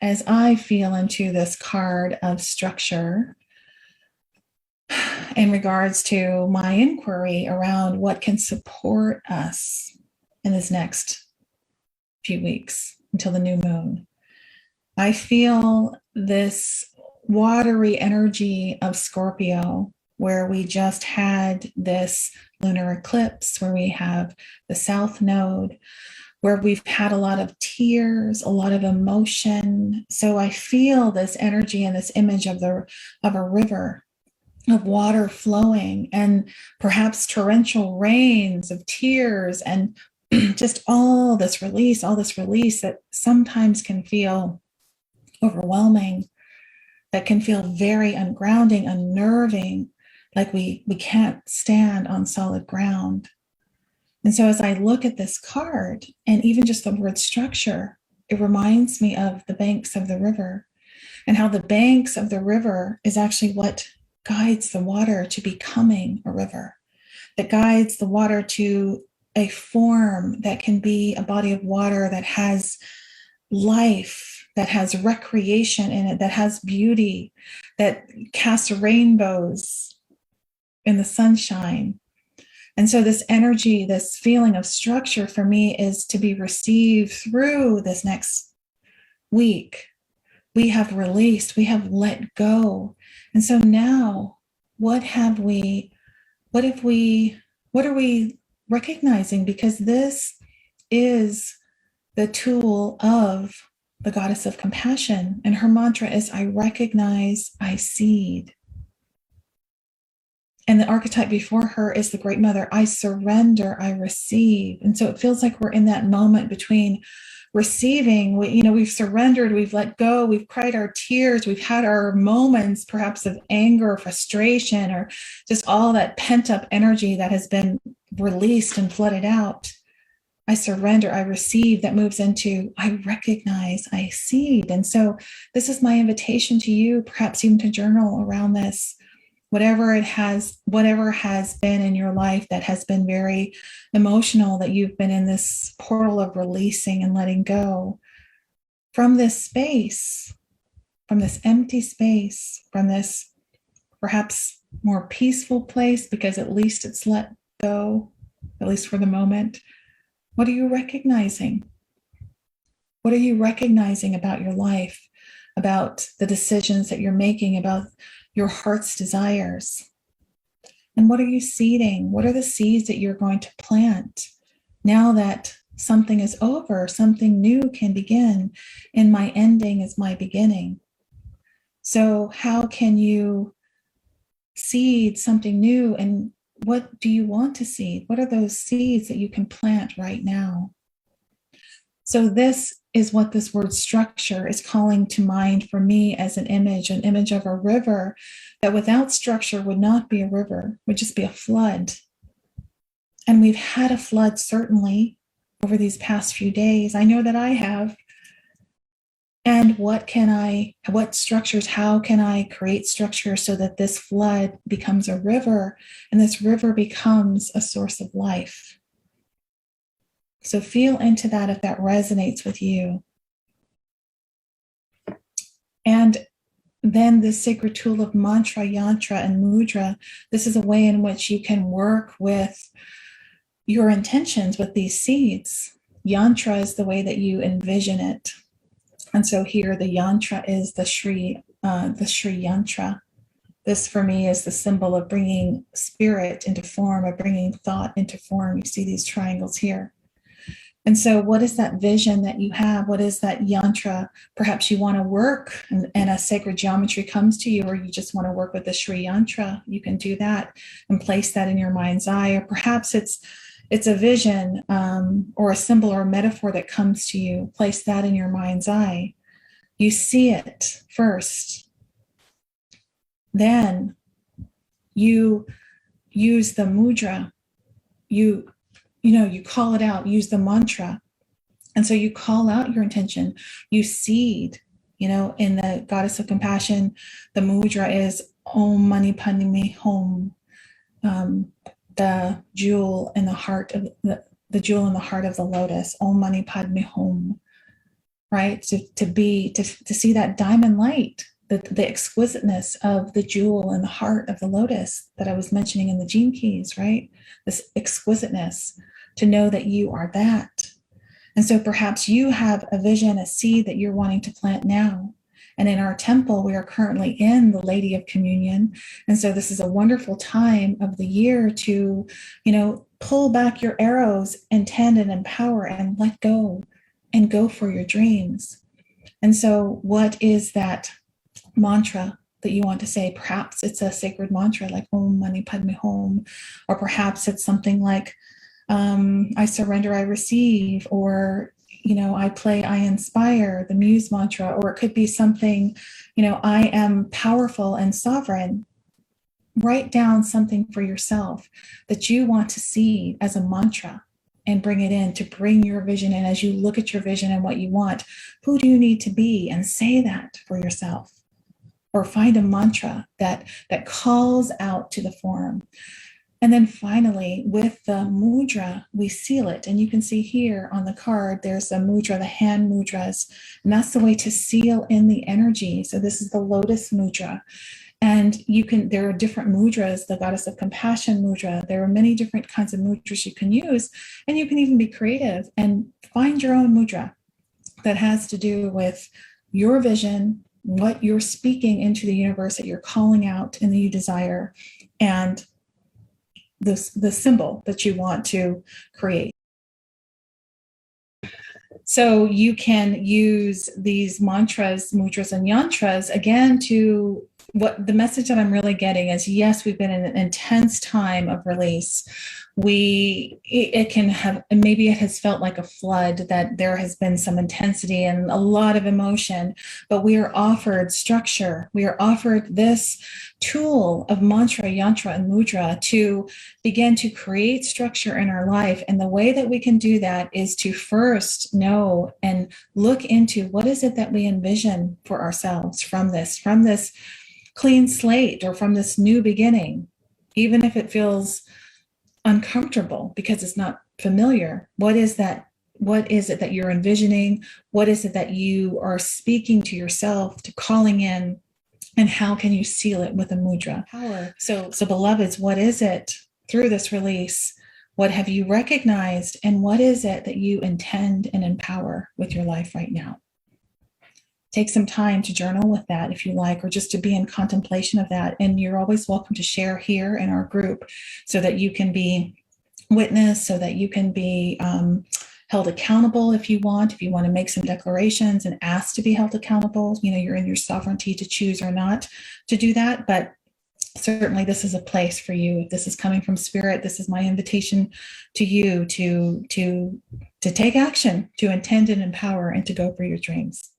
as I feel into this card of structure in regards to my inquiry around what can support us in this next few weeks until the new moon, I feel this watery energy of Scorpio, where we just had this lunar eclipse, where we have the South Node, where we've had a lot of tears, a lot of emotion. So I feel this energy and this image of a river of water flowing, and perhaps torrential rains of tears, and just all this release that sometimes can feel overwhelming, that can feel very ungrounding, unnerving, like we can't stand on solid ground. And so as I look at this card, and even just the word structure, it reminds me of the banks of the river, and how the banks of the river is actually what guides the water to becoming a river, that guides the water to a form that can be a body of water that has life, that has recreation in it, that has beauty, that casts rainbows in the sunshine. And so this energy, this feeling of structure for me is to be received through this next week. We have released, we have let go. And so now, what are we recognizing? Because this is the tool of the goddess of compassion. And her mantra is, I recognize, I seed. And the archetype before her is the Great Mother. I surrender, I receive. And so it feels like we're in that moment between receiving, we've surrendered, we've let go, we've cried our tears, we've had our moments perhaps of anger or frustration, or just all that pent up energy that has been released and flooded out. I surrender, I receive, that moves into, I recognize, I seed. And so this is my invitation to you, perhaps even to journal around this. Whatever has been in your life that has been very emotional, that you've been in this portal of releasing and letting go, from this space, from this empty space, from this perhaps more peaceful place, because at least it's let go, at least for the moment. What are you recognizing? What are you recognizing about your life, about the decisions that you're making, about your heart's desires? And what are you seeding? What are the seeds that you're going to plant now that something is over? Something new can begin, and my ending is my beginning. So how can you seed something new? And what do you want to seed? What are those seeds that you can plant right now? So this is what this word structure is calling to mind for me as an image of a river that without structure would not be a river, would just be a flood. And we've had a flood certainly over these past few days. I know that I have. And what structures, how can I create structure so that this flood becomes a river, and this river becomes a source of life? So feel into that if that resonates with you. And then the sacred tool of mantra, yantra, and mudra. This is a way in which you can work with your intentions with these seeds. Yantra is the way that you envision it. And so here the yantra is the Shri yantra. This for me is the symbol of bringing spirit into form, of bringing thought into form. You see these triangles here. And so what is that vision that you have? What is that yantra? Perhaps you want to work and a sacred geometry comes to you, or you just want to work with the Shri yantra. You can do that and place that in your mind's eye. Or perhaps it's a vision or a symbol or a metaphor that comes to you. Place that in your mind's eye. You see it first. Then you use the mudra. You call it out, use the mantra. And so you call out your intention, you seed, in the goddess of compassion, the mudra is Om Mani Padme Hum, the jewel in the heart of the lotus, Om Mani Padme Hum, right? To see that diamond light, the exquisiteness of the jewel in the heart of the lotus that I was mentioning in the gene keys, right? This exquisiteness, to know that you are that. And so perhaps you have a vision, a seed that you're wanting to plant now. And in our temple, we are currently in the Lady of Communion. And so this is a wonderful time of the year to, pull back your arrows, intend and empower and let go and go for your dreams. And so what is that mantra that you want to say? Perhaps it's a sacred mantra like Om Mani Padme Hum, or perhaps it's something like I surrender, I receive, or I play, I inspire, the muse mantra, or it could be something, I am powerful and sovereign. Write down something for yourself that you want to see as a mantra and bring it in, to bring your vision in. As you look at your vision and what you want, who do you need to be? And say that for yourself, or find a mantra that calls out to the form. And then finally, with the mudra, we seal it. And you can see here on the card, there's a mudra, the hand mudras, and that's the way to seal in the energy. So this is the lotus mudra. And there are different mudras, the goddess of compassion mudra. There are many different kinds of mudras you can use. And you can even be creative and find your own mudra that has to do with your vision, what you're speaking into the universe, that you're calling out and that you desire, and the symbol that you want to create. So you can use these mantras, mudras, and yantras again to, what the message that I'm really getting is, yes, we've been in an intense time of release. It can have, maybe it has felt like a flood, that there has been some intensity and a lot of emotion, but we are offered structure. We are offered this tool of mantra, yantra, and mudra to begin to create structure in our life. And the way that we can do that is to first know and look into, what is it that we envision for ourselves from this clean slate, or from this new beginning, even if it feels uncomfortable because it's not familiar. What is that? What is it that you're envisioning? What is it that you are speaking to yourself, to calling in? And how can you seal it with a mudra? Power. So beloveds, what is it through this release? What have you recognized? And what is it that you intend and empower with your life right now? Take some time to journal with that if you like, or just to be in contemplation of that. And you're always welcome to share here in our group so that you can be witnessed, so that you can be held accountable if you want to make some declarations and ask to be held accountable. You're in your sovereignty to choose or not to do that. But certainly this is a place for you. If this is coming from spirit, this is my invitation to you to take action, to intend and empower, and to go for your dreams.